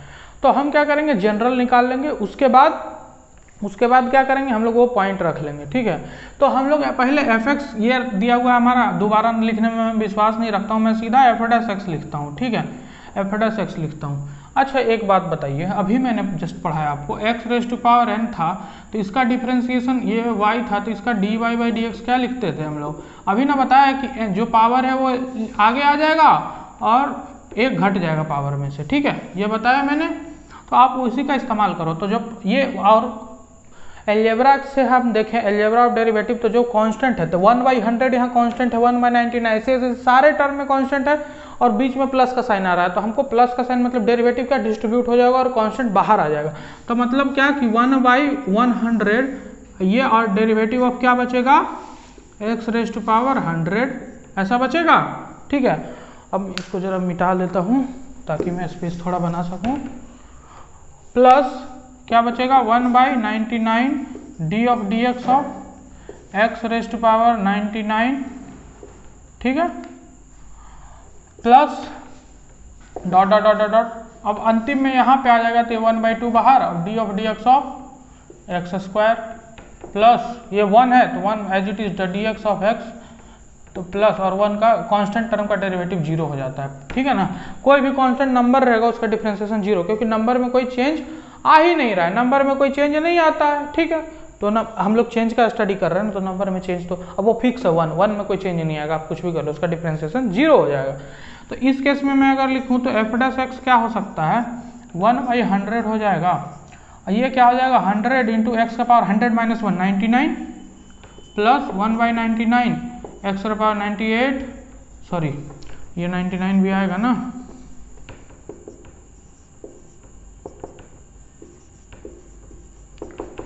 Speaker 1: तो हम क्या करेंगे, जनरल निकाल लेंगे, उसके बाद क्या करेंगे, हम लोग वो पॉइंट रख लेंगे। ठीक है, तो हम लोग पहले एफ एक्स, ये दिया हुआ है हमारा, दोबारा लिखने में मैं विश्वास नहीं रखता हूँ, मैं सीधा एफ डैश एक्स लिखता हूँ। ठीक है, एफ डैश एक्स लिखता हूँ। अच्छा एक बात बताइए, अभी मैंने जस्ट पढ़ाया आपको x raise to power n था, तो इसका डिफरेंशिएशन ये y था, तो इसका dy बाई डी एक्स क्या लिखते थे हम लोग, अभी ना बताया कि जो पावर है वो आगे आ जाएगा और एक घट जाएगा पावर में से। ठीक है, ये बताया मैंने, तो आप उसी का इस्तेमाल करो। तो जब ये और अलजेब्रा से हम देखें, अलजेब्रा ऑफ डेरिवेटिव, तो जो कांस्टेंट है, तो 1/100 यहाँ कांस्टेंट है, 1/99 ऐसे सारे टर्म में कांस्टेंट है, और बीच में प्लस का साइन आ रहा है, तो हमको प्लस का साइन मतलब डेरिवेटिव का डिस्ट्रीब्यूट हो जाएगा और कांस्टेंट बाहर आ जाएगा। तो मतलब क्या कि 1/100 ये, और डेरिवेटिव ऑफ क्या बचेगा x⁻100 ऐसा बचेगा। ठीक है, अब इसको जरा मिटा लेता हूँ ताकि मैं स्पेस थोड़ा बना सकूँ। प्लस क्या बचेगा 1/99 d ऑफ dx ऑफ x⁻99, ठीक है, plus dot dot dot dot, अब अंतिम में यहाँ पे आ जाएगा तो 1/2 बाहर, अब d ऑफ dx ऑफ x² प्लस ये 1 है तो 1 एज इट इज dx ऑफ x, तो प्लस और 1 का कांस्टेंट टर्म का डेरिवेटिव 0 हो जाता है। ठीक है ना, कोई भी कांस्टेंट नंबर रहेगा उसका डिफरेंशिएशन 0, क्योंकि नंबर में कोई चेंज आ ही नहीं रहा है, नंबर में कोई चेंज नहीं आता है। ठीक है, तो ना हम लोग चेंज का स्टडी कर रहे हैं ना, तो नंबर में चेंज तो अब वो फिक्स है 1 में कोई चेंज नहीं आएगा, आप कुछ भी कर लो उसका डिफरेंशिएशन 0 हो जाएगा। तो इस केस में मैं अगर लिखूँ तो f' क्या हो सकता है 1/100 हो जाएगा, ये क्या हो जाएगा 100 इंटू एक्स का power 100 minus 1 99 plus 1/99 x⁻98, sorry ये 99 भी आएगा ना,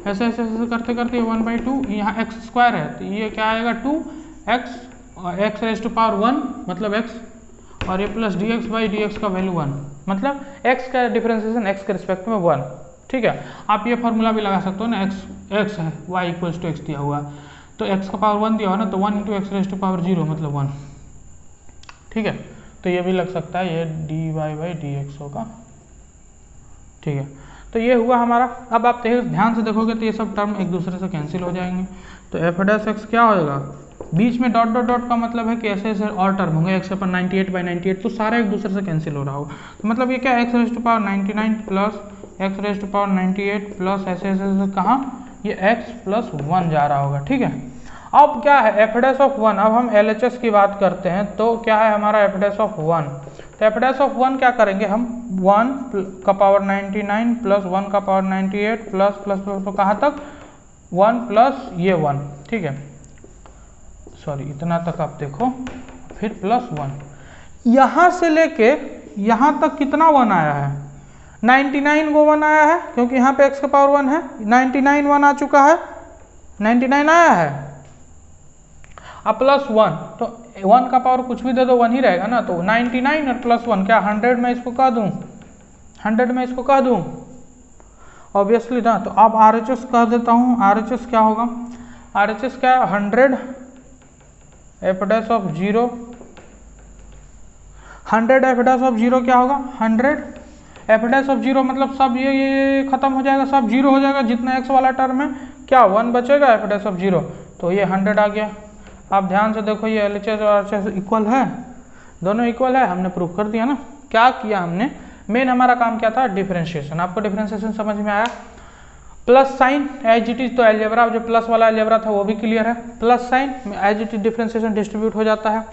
Speaker 1: ऐसे ऐसे ऐसे करते करते 1/2, यहाँ x² है तो ये क्या आएगा 2x मतलब x, और ये प्लस dx/dx का वैल्यू 1, मतलब x का डिफरेंशिएशन x के रिस्पेक्ट में 1। ठीक है, आप ये फॉर्मूला भी लगा सकते हो ना, x है y इक्वल्स टू x दिया हुआ है, तो x का पावर 1 दिया हुआ ना, तो 1 इंटू x⁻0 मतलब 1। ठीक है, तो ये भी लग सकता है, ये dy/dx होगा। ठीक है, तो ये हुआ हमारा। अब आप ध्यान से देखोगे तो ये सब टर्म एक दूसरे से कैंसिल हो जाएंगे, तो f' क्या होगा, बीच में डॉट डॉट डॉट का मतलब है कि ऐसे ऐसे और टर्म होंगे x/98/98, तो सारा एक दूसरे से कैंसिल हो रहा होगा, तो मतलब ये क्या x⁻99 प्लस x⁻98 प्लस ऐसे ऐसे कहाँ ये x+1 जा रहा होगा। ठीक है, अब क्या है f'(1), अब हम LHS की बात करते हैं, तो क्या है हमारा f'(1), तो f'(1) क्या करेंगे हम 1 का पावर 99 प्लस 1 का पावर 98 प्लस प्लस प्लस तो कहाँ तक 1 प्लस ये 1। ठीक है, सॉरी इतना तक आप देखो, फिर प्लस 1, यहाँ से लेके यहाँ तक कितना 1 आया है 99 को 1 आया है, क्योंकि यहाँ पे x का पावर 1 है, 99 1 आ चुका है, 99 आया है, अब प्लस 1, तो 1 का पावर कुछ भी दे दो 1 ही रहेगा ना, तो 99 और प्लस 1 क्या 100 में इसको कह दूँ, 100 में इसको कह दूँ ऑब्वियसली ना। तो अब RHS कह देता हूँ, RHS क्या होगा, RHS क्या 100 f'(0), 100 f'(0) क्या होगा 100 f'(0) मतलब सब ये खत्म हो जाएगा, सब 0 हो जाएगा, जितना x वाला टर्म है क्या 1 बचेगा f'(0), तो ये 100 आ गया। आप ध्यान से देखो ये LHS और RHS इक्वल है, दोनों इक्वल है, हमने प्रूव कर दिया ना। क्या किया हमने, मेन हमारा काम क्या था डिफरेंशिएशन, आपको डिफरेंशिएशन समझ में आया, plus sign as it is, तो एलजेब्रा जो प्लस वाला एलजेब्रा था वो भी क्लियर है, plus sign as it is differentiation distribute हो जाता है।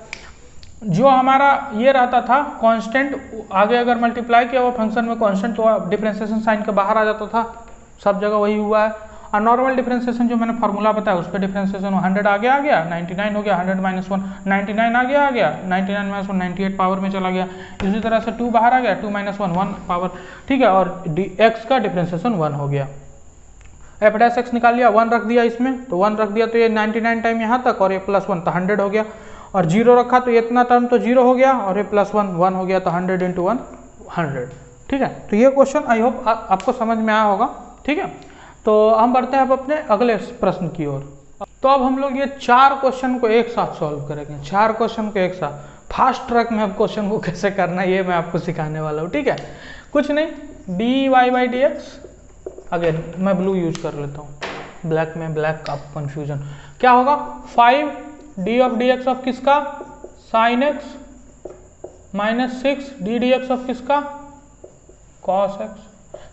Speaker 1: जो हमारा ये रहता था कांस्टेंट, आगे अगर मल्टीप्लाई किया वो फंक्शन में कांस्टेंट, तो डिफरेंशिएशन साइन के बाहर आ जाता था, सब जगह वही हुआ है। और नॉर्मल डिफरेंशिएशन जो मैंने फार्मूला बताया उस पर डिफरेंशिएशन 100 आगे आ गया, 99 हो गया, 100 माइनस 1 99 आगे आ गया, 99 माइनस 1 98 पावर में चला गया, इसी तरह से 2 बाहर आ गया, 2 माइनस 1 1 पावर। ठीक है, और x का डिफरेंशिएशन 1 हो गया, f' निकाल लिया, 1 रख दिया इसमें, तो 1 रख दिया तो ये 99 टाइम यहाँ तक, और ये प्लस 1 तो 100 हो गया, और 0 रखा तो ये इतना टर्म तो 0 हो गया, और ये प्लस 1 1 हो गया, तो 100 इंटू 1 100। ठीक है, तो ये क्वेश्चन आई होप आपको समझ में आया होगा। ठीक है, तो हम बढ़ते हैं अब अपने अगले प्रश्न की ओर। तो अब हम लोग ये 4 क्वेश्चन को एक साथ सॉल्व करेंगे, 4 क्वेश्चन को एक साथ, फास्ट ट्रैक में अब क्वेश्चन को कैसे करना है ये मैं आपको सिखाने वाला हूँ। ठीक है, कुछ नहीं, dy/dx, अगेन मैं ब्लू यूज कर लेता हूँ, ब्लैक में ब्लैक आप कंफ्यूजन, क्या होगा 5 d ऑफ dx ऑफ किसका sin x minus 6 ddx of किसका cos x।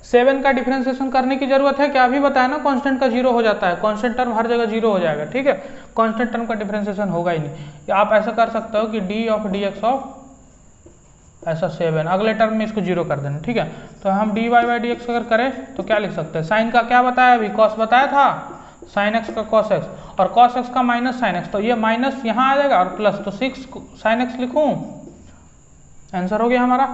Speaker 1: 7 का डिफरेंशिएशन करने की जरूरत है क्या, अभी बताया ना कांस्टेंट का 0 हो जाता है, कांस्टेंट टर्म हर जगह 0 हो जाएगा। ठीक है, कांस्टेंट टर्म का डिफरेंशिएशन होगा ही नहीं, आप ऐसा कर सकते हो कि d ऑफ dx ऑफ ऐसा 7, अगले टर्म में इसको 0 कर देना। ठीक है, तो हम dy/dx अगर करें तो क्या लिख सकते हैं, साइन का क्या बताया अभी, cos बताया था, sin x का cos x, और cos x का माइनस sin x, तो ये माइनस यहाँ आ जाएगा और प्लस, तो 6 sin x लिखूं, आंसर हो गया हमारा।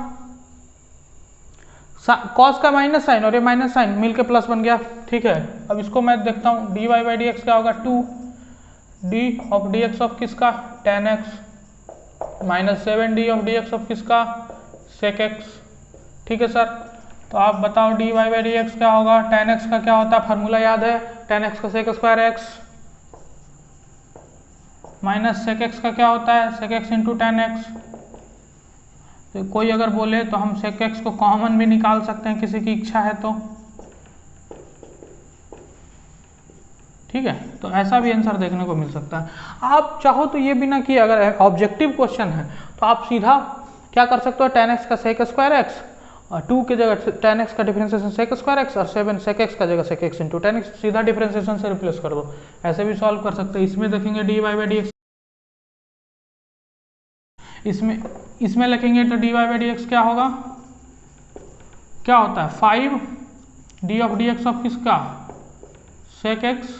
Speaker 1: कॉस का माइनस साइन और ये माइनस साइन मिलके प्लस बन गया, ठीक है। अब इसको मैं देखता हूँ, dy बाई डी एक्स क्या होगा 2 d of d x of किसका tan x minus 7d of d x of किसका sec x, ठीक है सर। तो आप बताओ dy बाई डी एक्स क्या होगा, tan x का क्या होता है, फार्मूला याद है, tan x का sec square x minus sec x का क्या होता है sec x into tan x। तो कोई अगर बोले तो हम sec x को कॉमन भी निकाल सकते हैं, किसी की इच्छा है तो, ठीक है। तो ऐसा भी आंसर देखने को मिल सकता है। आप चाहो तो ये भी ना कि अगर ऑब्जेक्टिव क्वेश्चन है तो आप सीधा क्या कर सकते हो, tan x का sec स्क्वायर x और 2 की जगह tan x का डिफरेंशिएशन sec स्क्वायर x और 7 sec x का जगह sec x into tan x, सीधा डिफरेंशिएशन से रिप्लेस कर दो, ऐसे भी सॉल्व कर सकते हैं। इसमें देखेंगे dy बाई डी एक्स, इसमें लिखेंगे तो dy बाई डी एक्स क्या होगा, क्या होता है 5 d of d x of किसका sec x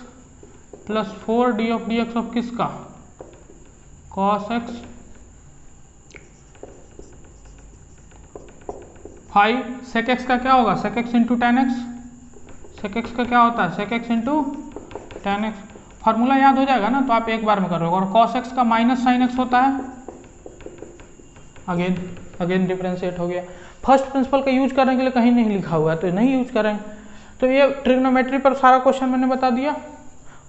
Speaker 1: plus 4 d of d x of किसका cos x, 5 sec x का क्या होगा sec x into tan x, sec x का क्या होता है sec x into tan x, formula याद हो जाएगा ना तो आप एक बार में करोगे। और cos x का माइनस साइन x होता है, अगेन डिफरेंशिएट हो गया। फर्स्ट प्रिंसिपल का यूज करने के लिए कहीं नहीं लिखा हुआ है तो नहीं यूज करेंगे। तो ये ट्रिग्नोमेट्री पर सारा क्वेश्चन मैंने बता दिया।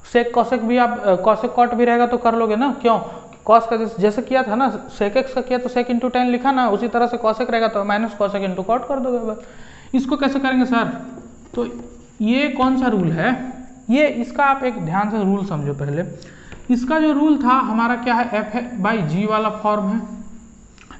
Speaker 1: सेक कॉसेक भी आप कॉसेक कॉट भी रहेगा तो कर लोगे ना, क्यों, कॉस का जैसे किया था ना सेक एक्स का किया तो सेक इंटू टेन लिखा ना, उसी तरह से कॉसेक रहेगा तो माइनस कॉसेक इंटू कॉट कर दोगे बस। इसको कैसे करेंगे सर, तो ये कौन सा रूल है, ये इसका आप एक ध्यान से रूल समझो पहले। इसका जो रूल था हमारा क्या है, एफ बाई जी वाला फॉर्म है,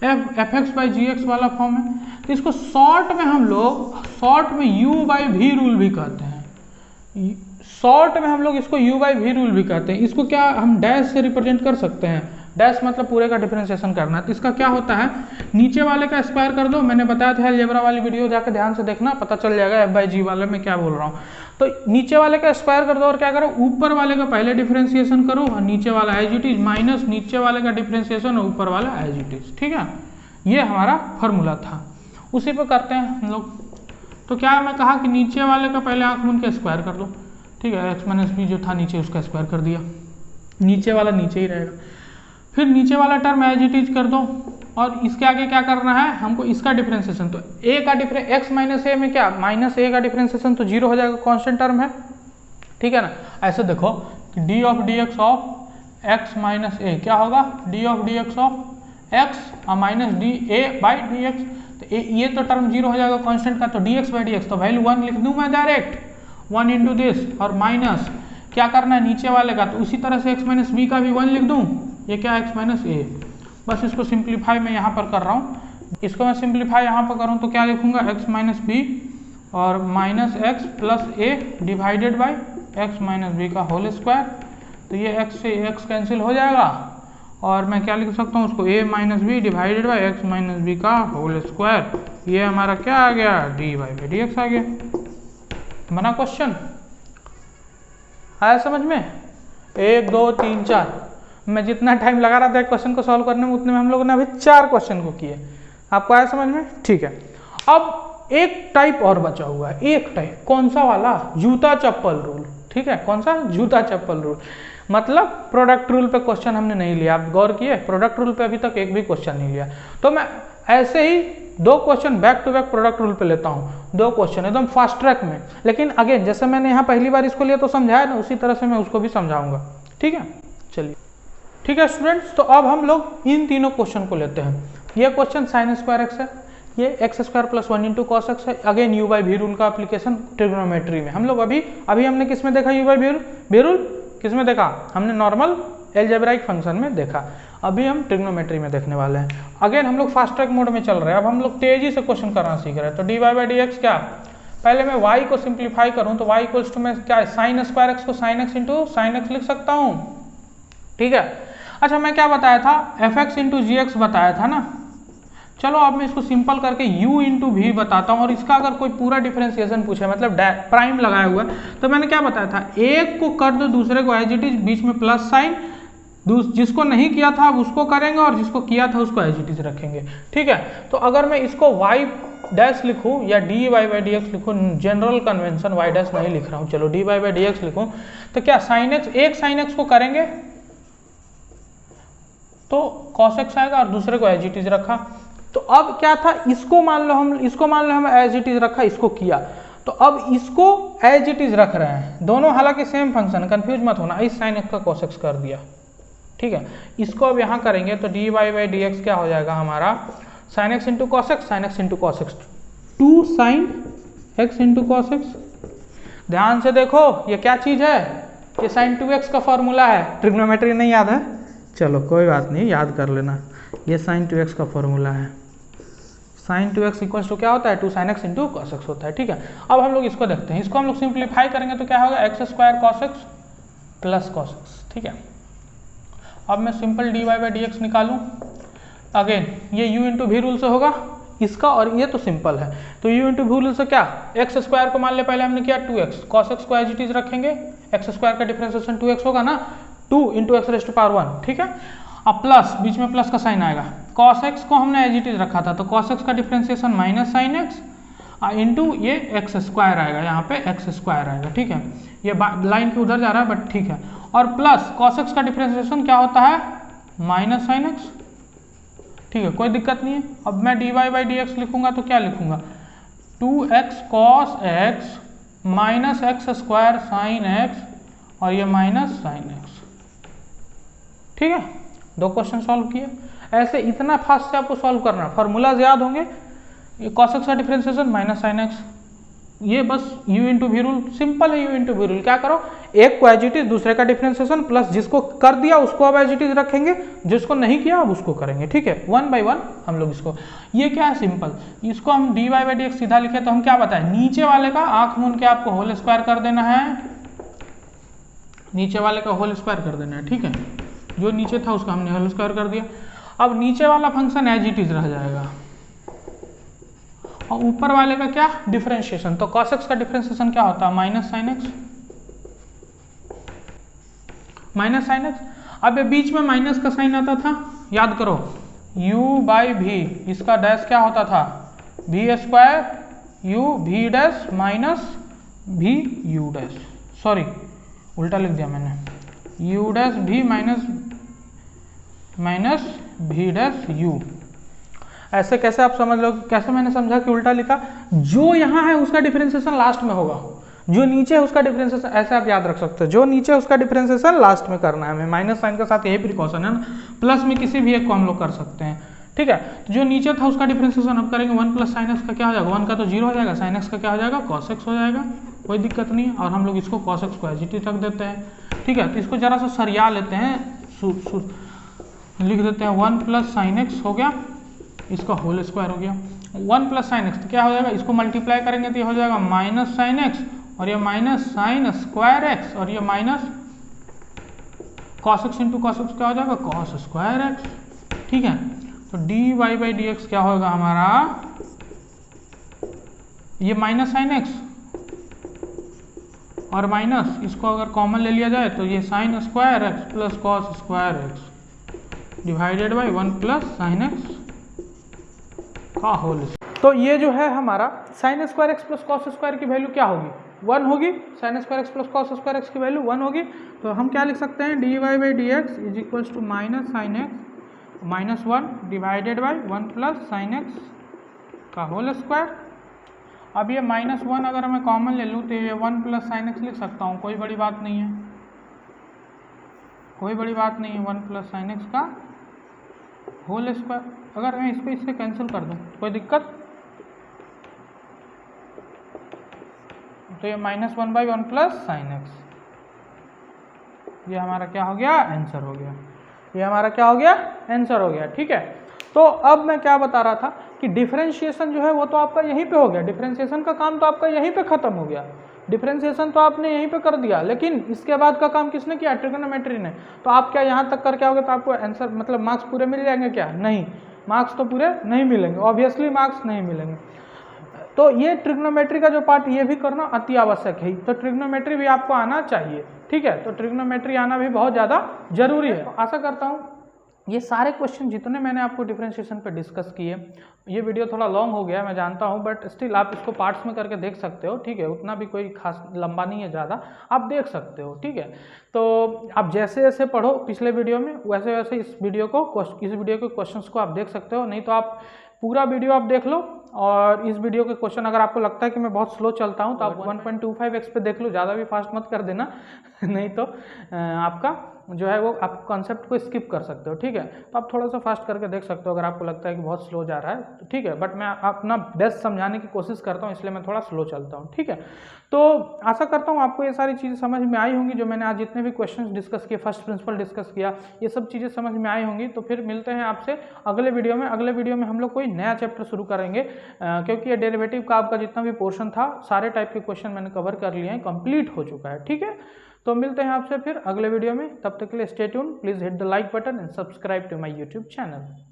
Speaker 1: f x by g x वाला फॉर्म है। तो इसको शॉर्ट में हम लोग शॉर्ट में यू बाई वी रूल भी कहते हैं, शॉर्ट में हम लोग इसको यू बाई वी रूल भी कहते हैं। इसको क्या हम डैश से रिप्रेजेंट कर सकते हैं, डैश मतलब पूरे का डिफरेंशिएशन करना है। तो इसका क्या होता है, नीचे वाले का स्क्वायर कर दो, मैंने बताया था अलजेब्रा वाली वीडियो जाकर ध्यान से देखना, पता चल जाएगा एफ बाई जी वाले में क्या बोल रहा हूँ। तो नीचे वाले का स्क्वायर कर दो और क्या करो, ऊपर वाले का पहले डिफरेंशिएशन करो और नीचे वाला एज इट इज माइनस नीचे वाले का डिफरेंशिएशन और ऊपर वाला एज इट इज, ठीक है। ये हमारा फॉर्मूला था, उसी पे करते हैं हम लोग। तो क्या मैं कहा कि नीचे वाले का पहले आंख मूंद के स्क्वायर कर दो, ठीक है, एक्स माइनस बी जो था नीचे उसका स्क्वायर कर दिया, नीचे वाला नीचे ही रहेगा। फिर नीचे वाला टर्म एज इट इज कर दो और इसके आगे क्या करना है हमको, इसका डिफरेंशिएशन। तो ए का डिफरेंस एक्स माइनस ए में क्या माइनस ए का डिफरेंशिएशन तो जीरो हो जाएगा, कांस्टेंट टर्म है, ठीक है ना। ऐसे देखो कि d of d x of x minus a क्या होगा, d of d x of x और minus d a by d x. तो ये तो टर्म जीरो हो जाएगा कांस्टेंट का, तो D x by d x तो वैल्यू 1 लिख दूँ मैं डायरेक्ट, 1 इंटू दिस और माइनस क्या करना है नीचे वाले का, तो उसी तरह से एक्स माइनस बी का भी 1 लिख दूँ, ये क्या एक्स माइनस ए। बस इसको सिंप्लीफाई मैं यहाँ पर कर रहा हूँ, इसको मैं सिंप्लीफाई यहाँ पर करूँ तो क्या लिखूँगा एक्स माइनस बी और minus x plus a divided by x minus b का होल स्क्वायर। तो ये एक्स से एक्स कैंसिल हो जाएगा और मैं क्या लिख सकता हूँ उसको, a minus b divided by x minus b का होल स्क्वायर। ये हमारा क्या आ गया, d y by d x आ गया। बना क्वेश्चन, आया समझ में, 1 2 3 4। मैं जितना टाइम लगा रहा था क्वेश्चन को सॉल्व करने में उतने में हम लोगों ने अभी 4 क्वेश्चन को किए। आपको आया समझ में, ठीक है। अब एक टाइप और बचा हुआ है, एक टाइप कौन सा वाला, जूता चप्पल रूल, ठीक है। कौन सा, जूता चप्पल रूल, मतलब प्रोडक्ट रूल पे क्वेश्चन हमने नहीं लिया, आप गौर किए, प्रोडक्ट रूल पे अभी तक एक भी क्वेश्चन नहीं लिया। तो मैं ऐसे ही 2 question back to back product rule पे लेता हूँ, 2 क्वेश्चन एकदम फास्ट ट्रैक में। लेकिन अगेन जैसे मैंने यहाँ पहली बार इसको लिया तो समझाया ना, उसी तरह से मैं उसको भी समझाऊंगा, ठीक है। चलिए ठीक है स्टूडेंट्स, तो अब हम लोग इन तीनों क्वेश्चन को लेते हैं। ये क्वेश्चन साइन स्क्वायर एक्स है, ये x square plus 1 into cos x है। Again u by v rule का एप्लीकेशन ट्रिग्नोमेट्री में। हम लोग अभी हमने किस में देखा, यू बाई वी रूल किस में देखा, हमने नॉर्मल एलजेब्राइक फंक्शन में देखा। अभी हम ट्रिग्नोमेट्री में देखने वाले हैं। अगेन हम लोग फास्ट ट्रैक मोड में चल रहे हैं, अब हम लोग तेजी से क्वेश्चन करना सीख रहे हैं। तो d y by d x क्या, पहले मैं y को सिंप्लीफाई करूं तो y इक्वल्स टू मैं क्या, साइन स्क्वायर एक्स को sine x into sine x लिख सकता हूं, ठीक है। अच्छा मैं क्या बताया था, एफ एक्स इंटू जी एक्स बताया था ना। चलो अब मैं इसको सिंपल करके u इंटू वी बताता हूँ और इसका अगर कोई पूरा डिफरेंशिएशन पूछे, मतलब प्राइम लगाया हुआ है, तो मैंने क्या बताया था, एक को कर दो दूसरे को एज इट इज, बीच में प्लस साइन, जिसको नहीं किया था उसको करेंगे और जिसको किया था उसको एज इट इज रखेंगे। ठीक है, तो अगर मैं इसको y डैश लिखूं या dy बाई डी एक्स लिखूं, जनरल कन्वेंशन y डैश नहीं लिख रहा हूं, चलो dy बाई डी एक्स लिखूं, तो क्या साइन एक्स, एक साइन एक्स को करेंगे तो cos x आएगा और दूसरे को एज इट इज रखा। तो अब क्या था, इसको मान लो हम एज इट इज रखा, इसको किया, तो अब इसको एज इट इज रख रहे हैं, दोनों हालांकि सेम फंक्शन, कंफ्यूज मत होना, इस साइन एक्स का cos x कर दिया। ठीक है, इसको अब यहाँ करेंगे तो dy बाई डी एक्स क्या हो जाएगा हमारा, sine x into cos x, sine x into cos x, 2 sine x into cos x. ध्यान से देखो ये क्या चीज है, ये साइन 2x का फॉर्मूला है, ट्रिग्नोमेट्री नहीं याद है, चलो कोई बात नहीं, याद कर लेना, ये साइन 2x का फॉर्मूला है, साइन 2x इक्वल टू क्या होता है, 2 sine x into cos x होता है। ठीक है, अब हम लोग इसको देखते हैं, इसको हम लोग सिंप्लीफाई करेंगे तो क्या होगा, x square cos x plus cos x. ठीक है, अब मैं simple dy by d x निकालूं, अगेन ये u इंटू वी रूल से होगा इसका, और ये तो सिंपल है, तो u इंटू वी रूल से क्या, एक्स स्क्वायर को मान ले, पहले हमने किया 2x, cos x को एज इट इज रखेंगे, एक्स स्क्वायर का डिफरेंशिएशन 2x होगा ना, 2 into x raise to power 1। ठीक है, अब प्लस, बीच में प्लस का साइन आएगा, cos x को हमने एज इट इज रखा था, तो cos x का differentiation minus sine x into ये एक्स स्क्वायर आएगा, यहाँ पे एक्स स्क्वायर आएगा। ठीक है, ये लाइन के उधर जा रहा है बट ठीक है, और प्लस cos x का डिफरेंशिएशन क्या होता है, माइनस साइन एक्स। ठीक है, कोई दिक्कत नहीं है। अब मैं dy बाई डी एक्स लिखूंगा तो क्या लिखूंगा, 2x cos x minus x square sine x और ये माइनस साइन एक्स। ठीक है, 2 क्वेश्चन सॉल्व किए। ऐसे इतना फास्ट से आपको सॉल्व करना, फॉर्मूलाज याद होंगे, ये cos x का डिफरेंशिएशन माइनस साइन एक्स, ये बस u into v rule, simple है u इंटू वी रूल। क्या करो, एक को एज इट इज, दूसरे का डिफरेंशिएशन, प्लस जिसको कर दिया उसको अब एज इट इज रखेंगे, जिसको नहीं किया अब उसको करेंगे। ठीक है, 1 बाई 1 हम लोग इसको, ये क्या है सिंपल, इसको हम dy बाई डी एक्स सीधा लिखे तो हम क्या बताएं, नीचे वाले का आंख मूंद के आपको होल स्क्वायर कर देना है, नीचे वाले का होल स्क्वायर कर देना है। ठीक है, जो नीचे था उसका हमने होल स्क्वायर कर दिया, अब नीचे वाला फंक्शन एज इट इज रह जाएगा, और ऊपर वाले का क्या, डिफरेंशिएशन, तो cos x का डिफरेंशिएशन क्या होता है, minus sine x, minus sine x. अब ये बीच में माइनस का साइन आता था, याद करो, u बाई भी, इसका डैश क्या होता था, v square u v dash minus v u dash, sorry उल्टा लिख दिया मैंने, u dash v minus v dash u। ऐसे कैसे आप समझ लो, कैसे मैंने समझा कि उल्टा लिखा, जो यहाँ है उसका डिफरेंशिएशन लास्ट में होगा, जो नीचे है उसका डिफरेंशिएशन, ऐसे आप याद रख सकते हो, जो नीचे है उसका डिफरेंशिएशन लास्ट में करना है हमें, माइनस साइन के साथ यही प्रिकॉशन है ना, प्लस में किसी भी एक को हम लोग कर सकते हैं। ठीक है, तो जो नीचे था उसका डिफरेंशिएशन अब करेंगे, 1 प्लस साइन एक्स का क्या हो जाएगा, 1 का तो 0 हो जाएगा, साइन एक्स का क्या हो जाएगा, cos x हो जाएगा, कोई दिक्कत नहीं है, और हम लोग इसको cos x को एज इट इज रख देते हैं। ठीक है, तो इसको जरा सा सरिया लेते हैं, लिख देते हैं 1 प्लस साइन एक्स हो गया, इसका होल स्क्वायर हो गया, 1 प्लस साइन एक्स, तो क्या हो जाएगा, इसको मल्टीप्लाई करेंगे तो ये हो जाएगा माइनस साइन एक्स, और ये माइनस साइन स्क्वायर एक्स, और ये minus cos x into cos x क्या हो जाएगा, cos स्क्वायर एक्स। ठीक है, तो dy बाई डी एक्स क्या होगा हमारा, ये माइनस साइन एक्स और माइनस, इसको अगर कॉमन ले लिया जाए तो ये sine square x plus cos square x divided by 1 plus sine x का होल। तो ये जो है हमारा sine square x plus cos square की वैल्यू क्या होगी, 1 होगी, sine square x plus cos square x की वैल्यू 1 होगी, तो हम क्या लिख सकते हैं, dy by d x is equals to minus sine x minus 1 divided by 1 plus sine x का होल स्क्वायर। अब ये माइनस 1 अगर मैं कॉमन ले लूँ तो ये 1 प्लस साइन एक्स लिख सकता हूँ, कोई बड़ी बात नहीं है, कोई बड़ी बात नहीं है, 1 प्लस साइन एक्स का होल स्क्वायर। अगर मैं इसको इससे कैंसिल कर दूं कोई दिक्कत, तो ये minus 1 by 1 plus sine x, ये हमारा क्या हो गया, आंसर हो गया, ये हमारा क्या हो गया, आंसर हो गया। ठीक है, तो अब मैं क्या बता रहा था कि डिफरेंशिएशन जो है वो तो आपका यहीं पे हो गया, डिफरेंशिएशन का काम तो आपका यहीं पे खत्म हो गया, डिफरेंशिएशन तो आपने यहीं पे कर दिया, लेकिन इसके बाद का काम किसने किया, ट्रिग्नोमेट्री ने। तो आप क्या यहाँ तक करके आओगे तो आपको आंसर मतलब मार्क्स पूरे मिल जाएंगे क्या, नहीं, मार्क्स तो पूरे नहीं मिलेंगे, ऑब्वियसली मार्क्स नहीं मिलेंगे। तो ये ट्रिग्नोमेट्री का जो पार्ट ये भी करना अति आवश्यक है, तो ट्रिग्नोमेट्री भी आपको आना चाहिए। ठीक है। तो ट्रिग्नोमेट्री आना भी बहुत ज़्यादा जरूरी है। तो आशा करता हूँ ये सारे क्वेश्चन जितने मैंने आपको डिफरेंशिएशन पे डिस्कस किए, ये वीडियो थोड़ा लॉन्ग हो गया मैं जानता हूँ, बट स्टिल आप इसको पार्ट्स में करके देख सकते हो, ठीक है। उतना भी कोई खास लंबा नहीं है ज़्यादा, आप देख सकते हो, ठीक है। तो आप जैसे जैसे पढ़ो पिछले वीडियो में, वैसे वैसे इस वीडियो के क्वेश्चंस को आप देख सकते हो। नहीं तो आप पूरा वीडियो आप देख लो, और इस वीडियो के क्वेश्चन अगर आपको लगता है कि मैं बहुत स्लो चलता हूं तो आप 1.25x पे देख लो, ज़्यादा भी फास्ट मत कर देना नहीं तो आपका जो है वो आप कॉन्सेप्ट को स्किप कर सकते हो, ठीक है। तो आप थोड़ा सा फास्ट करके देख सकते हो अगर आपको लगता है कि बहुत स्लो जा रहा है तो, ठीक है। बट मैं अपना बेस्ट समझाने की कोशिश करता हूँ, इसलिए मैं थोड़ा स्लो चलता हूँ, ठीक है। तो आशा करता हूँ आपको ये सारी चीज़ें समझ में आई होंगी, जो मैंने आज जितने भी क्वेश्चन डिस्कस किए, फर्स्ट प्रिंसिपल डिस्कस किया, ये सब चीज़ें समझ में आई होंगी। तो फिर मिलते हैं आपसे अगले वीडियो में। अगले वीडियो में हम लोग कोई नया चैप्टर शुरू करेंगे, क्योंकि ये डेरिवेटिव का आपका जितना भी पोर्शन था, सारे टाइप के क्वेश्चन मैंने कवर कर लिए हैं, कंप्लीट हो चुका है, ठीक है। तो मिलते हैं आपसे फिर अगले वीडियो में, तब तक के लिए stay tuned, please hit the like button and subscribe to my YouTube channel.